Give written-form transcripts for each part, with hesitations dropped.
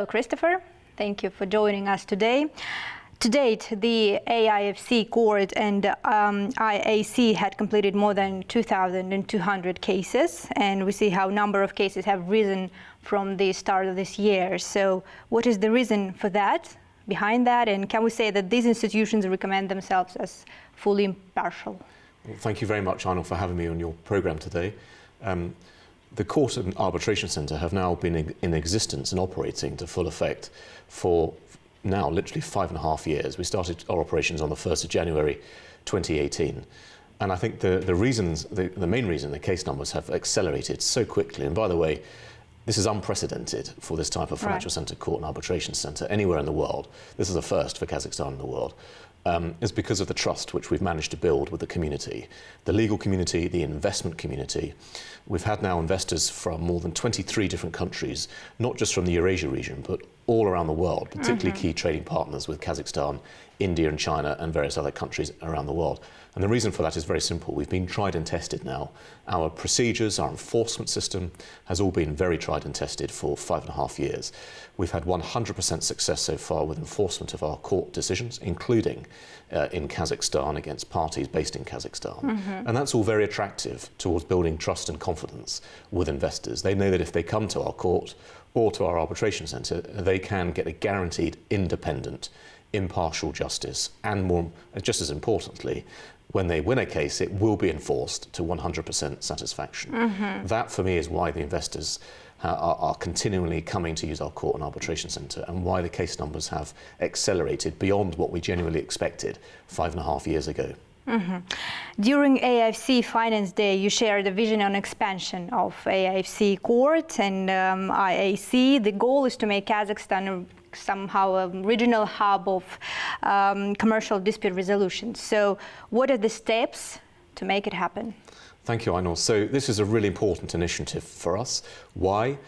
Hello, Christopher. Thank you for joining us today. To date, the AIFC court and IAC had completed more than 2,200 cases, and we see how number of cases have risen from the start of this year. So what is the reason for that, behind that, and can we say that these institutions recommend themselves as fully impartial? Well, thank you very much, Arnold, for having me on your programme today. The Court and Arbitration Centre have now been in existence and operating to full effect for now literally 5.5 years. We started our operations on the 1st of January 2018. And I think the main reason the case numbers have accelerated so quickly, and by the way, this is unprecedented for this type of financial centre court and arbitration centre anywhere in the world. This is a first for Kazakhstan in the world. Is because of the trust which we've managed to build with the community, the legal community, the investment community. We've had now investors from more than 23 different countries, not just from the Eurasia region, but all around the world, particularly key trading partners with Kazakhstan, India and China and various other countries around the world. And the reason for that is very simple. We've been tried and tested now. Our procedures, our enforcement system has all been very tried and tested for 5.5 years. We've had 100% success so far with enforcement of our court decisions, including in Kazakhstan against parties based in Kazakhstan. And that's all very attractive towards building trust and confidence with investors. They know that if they come to our court or to our arbitration centre, they can get a guaranteed independent, impartial justice, and more, just as importantly, when they win a case, it will be enforced to 100% satisfaction. That, for me, is why the investors are continually coming to use our court and arbitration centre, and why the case numbers have accelerated beyond what we genuinely expected 5.5 years ago. During AIFC Finance Day, you shared a vision on expansion of AIFC Court and IAC. The goal is to make Kazakhstan somehow a regional hub of commercial dispute resolution. So what are the steps to make it happen? Thank you, Ainur. So this is a really important initiative for us. Why?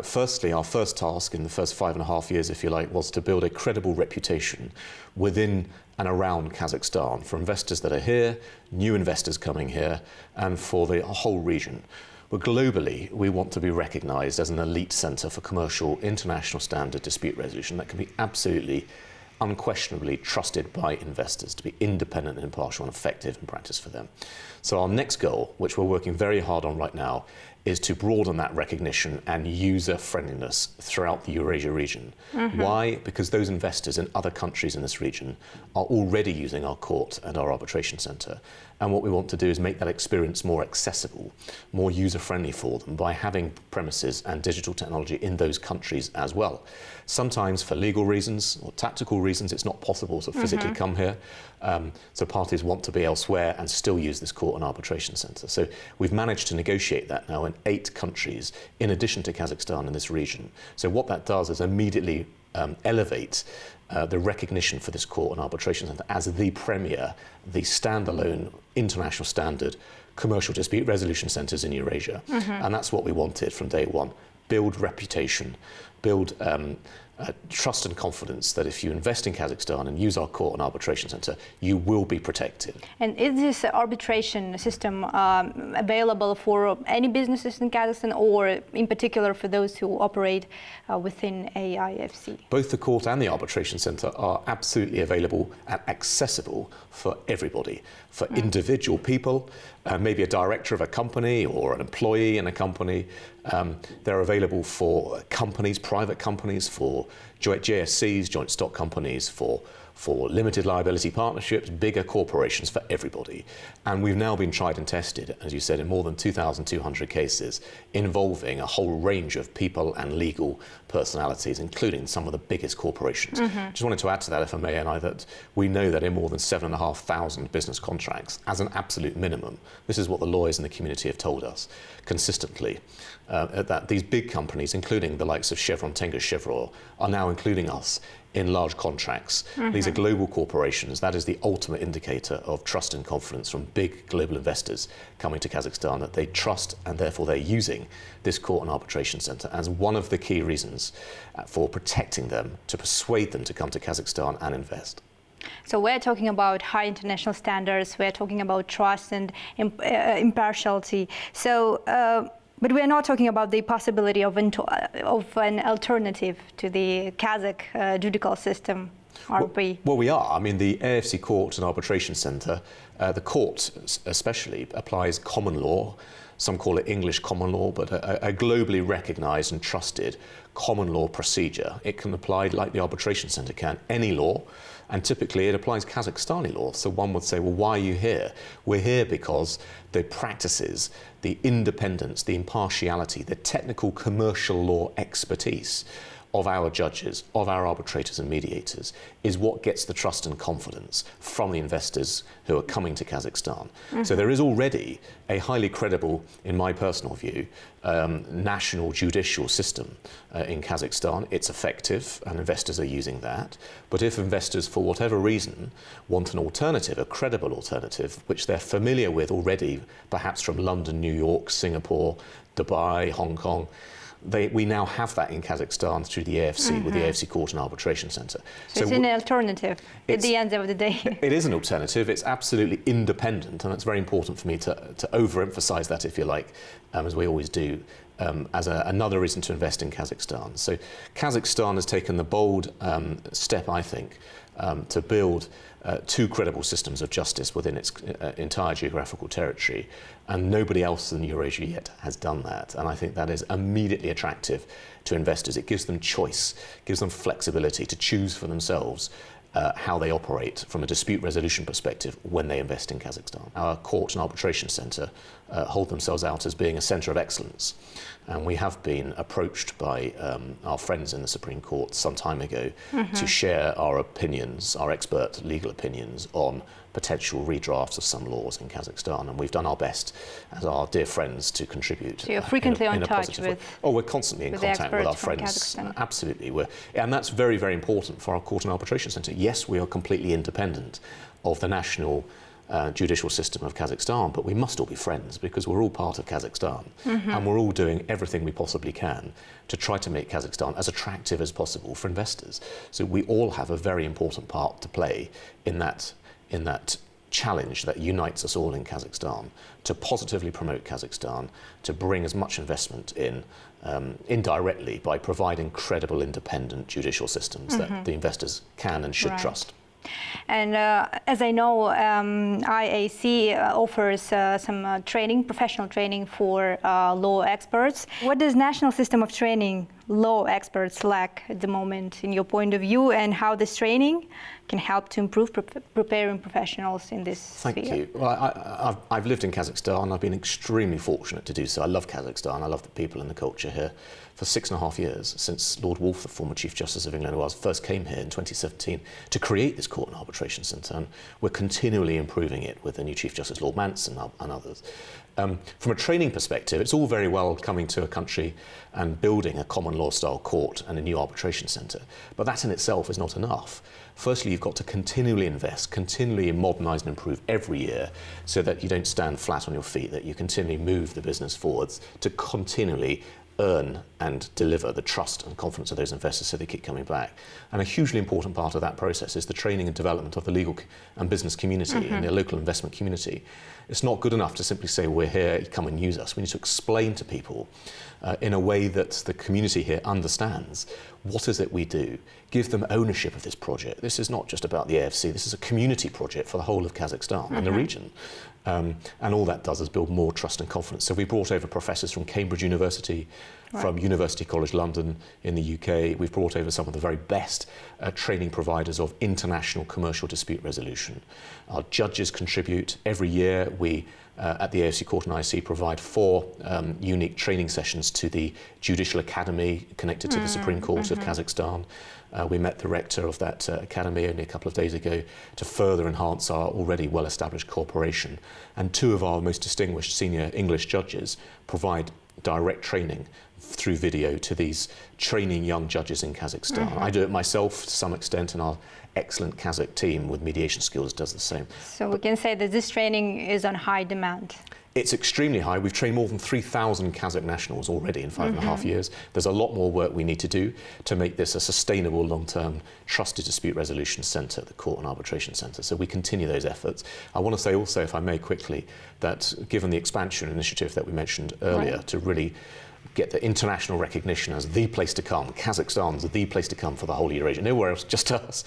Firstly, our first task in the first 5.5 years, if you like, was to build a credible reputation within and around Kazakhstan for investors that are here, new investors coming here, and for the whole region. But globally, we want to be recognised as an elite centre for commercial, international standard dispute resolution that can be absolutely, unquestionably trusted by investors, to be independent and impartial and effective in practice for them. So our next goal, which we're working very hard on right now, is to broaden that recognition and user-friendliness throughout the Eurasia region. Why? Because those investors in other countries in this region are already using our court and our arbitration centre. And what we want to do is make that experience more accessible, more user-friendly for them by having premises and digital technology in those countries as well. Sometimes for legal reasons or tactical reasons, it's not possible to physically come here. So parties want to be elsewhere and still use this court and arbitration centre. So we've managed to negotiate that now in 8 countries, in addition to Kazakhstan in this region. So what that does is immediately elevate the recognition for this court and arbitration centre as the premier, the standalone international standard commercial dispute resolution centres in Eurasia. And that's what we wanted from day one. Build reputation, build trust and confidence that if you invest in Kazakhstan and use our court and arbitration centre, you will be protected. And is this arbitration system available for any businesses in Kazakhstan, or in particular for those who operate within AIFC? Both the court and the arbitration centre are absolutely available and accessible for everybody, for individual people, maybe a director of a company or an employee in a company. They're available for companies, private companies, for JSCs, joint stock companies, for limited liability partnerships, bigger corporations, for everybody. And we've now been tried and tested, as you said, in more than 2,200 cases involving a whole range of people and legal personalities, including some of the biggest corporations. Just wanted to add to that, if I may, Anna, that we know that in more than 7,500 business contracts, as an absolute minimum, this is what the lawyers in the community have told us consistently, that these big companies, including the likes of Chevron, Tengiz, Chevron, are now including us in large contracts. These are global corporations. That is the ultimate indicator of trust and confidence from big global investors coming to Kazakhstan, that they trust and therefore they're using this court and arbitration centre as one of the key reasons for protecting them, to persuade them to come to Kazakhstan and invest. So we're talking about high international standards, we're talking about trust and impartiality. So But we are not talking about the possibility of an alternative to the Kazakh judicial system, are we? Well, we are. I mean, the AFC Court and Arbitration Centre, the court especially applies common law. Some call it English common law, but a globally recognised and trusted common law procedure. It can apply, like the Arbitration Centre can, any law, and typically it applies Kazakhstani law. So one would say, well, why are you here? We're here because the practices, the independence, the impartiality, the technical commercial law expertise of our judges, of our arbitrators and mediators, is what gets the trust and confidence from the investors who are coming to Kazakhstan. So there is already a highly credible, in my personal view, national judicial system in Kazakhstan. It's effective and investors are using that. But if investors, for whatever reason, want an alternative, a credible alternative, which they're familiar with already, perhaps from London, New York, Singapore, Dubai, Hong Kong, we now have that in Kazakhstan through the AFC, with the AFC Court and Arbitration Centre. So it's an alternative at the end of the day. It is an alternative. It's absolutely independent, and it's very important for me to overemphasise that, if you like, as we always do, as another reason to invest in Kazakhstan. So Kazakhstan has taken the bold step, I think, to build two credible systems of justice within its entire geographical territory, and nobody else in Eurasia yet has done that. And I think that is immediately attractive to investors. It gives them choice, gives them flexibility to choose for themselves how they operate from a dispute resolution perspective when they invest in Kazakhstan. Our Court and Arbitration Centre hold themselves out as being a centre of excellence, and we have been approached by our friends in the Supreme Court some time ago to share our opinions, our expert legal opinions on potential redrafts of some laws in Kazakhstan, and we've done our best as our dear friends to contribute. So you're frequently on touch with? Oh, we're constantly in contact with our friends. Absolutely, and that's very, very important for our Court and Arbitration Centre. Yes, we are completely independent of the national judicial system of Kazakhstan, but we must all be friends because we're all part of Kazakhstan, and we're all doing everything we possibly can to try to make Kazakhstan as attractive as possible for investors. So we all have a very important part to play in that challenge that unites us all in Kazakhstan to positively promote Kazakhstan, to bring as much investment in indirectly by providing credible, independent judicial systems that the investors can and should trust. And as I know, IAC offers some training, professional training for law experts. What does national system of training law experts lack at the moment, in your point of view, and how this training can help to improve preparing professionals in this sphere? Thank you. Well, I've lived in Kazakhstan. I've been extremely fortunate to do so. I love Kazakhstan. I love the people and the culture here. For 6.5 years, since Lord Wolfe, the former Chief Justice of England, who first came here in 2017 to create this Court and Arbitration Centre, and we're continually improving it with the new Chief Justice, Lord Manson, and others. From a training perspective, it's all very well coming to a country and building a common law style court and a new arbitration centre, but that in itself is not enough. Firstly, you've got to continually invest, continually modernise and improve every year so that you don't stand flat on your feet, that you continually move the business forwards to continually earn and deliver the trust and confidence of those investors so they keep coming back. And a hugely important part of that process is the training and development of the legal and business community and the local investment community. It's not good enough to simply say, we're here, come and use us. We need to explain to people in a way that the community here understands what is it we do, give them ownership of this project. This is not just about the AFC, this is a community project for the whole of Kazakhstan and the region. And all that does is build more trust and confidence. So we brought over professors from Cambridge University, from University College London in the UK. We've brought over some of the very best training providers of international commercial dispute resolution. Our judges contribute. Every year we, at the AFC Court and IC, provide 4 unique training sessions to the Judicial Academy connected to the Supreme Court of Kazakhstan. We met the rector of that academy only a couple of days ago to further enhance our already well-established cooperation. And 2 of our most distinguished senior English judges provide direct training through video to these training young judges in Kazakhstan. I do it myself to some extent, and our excellent Kazakh team with mediation skills does the same. So we can say that this training is on high demand. It's extremely high. We've trained more than 3,000 Kazakh nationals already in 5.5 years. There's a lot more work we need to do to make this a sustainable, long-term, trusted dispute resolution centre, the court and arbitration centre. So we continue those efforts. I want to say also, if I may quickly, that given the expansion initiative that we mentioned earlier, to really get the international recognition as the place to come. Kazakhstan's the place to come for the whole Eurasia. Nowhere else, just us.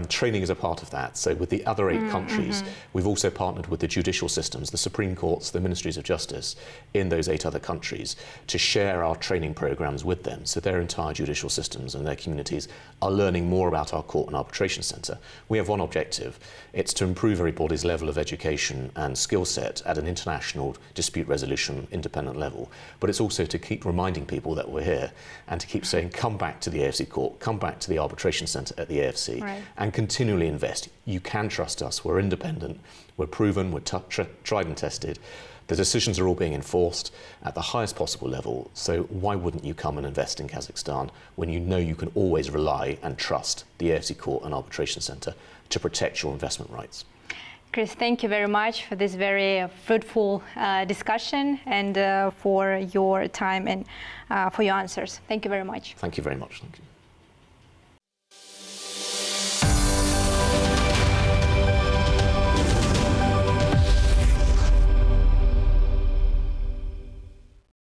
Training is a part of that. So with the other 8 countries, we've also partnered with the judicial systems, the Supreme Courts, the Ministries of Justice in those 8 other countries to share our training programs with them. So their entire judicial systems and their communities are learning more about our court and arbitration centre. We have one objective. It's to improve everybody's level of education and skill set at an international dispute resolution independent level. But it's also to keep reminding people that we're here and to keep saying, come back to the AFC court, come back to the arbitration centre at the AFC and continually invest. You can trust us. We're independent. We're proven. We're tried and tested. The decisions are all being enforced at the highest possible level. So why wouldn't you come and invest in Kazakhstan when you know you can always rely and trust the AFC court and arbitration centre to protect your investment rights? Chris, thank you very much for this very fruitful discussion and for your time and for your answers. Thank you very much. Thank you very much. Thank you.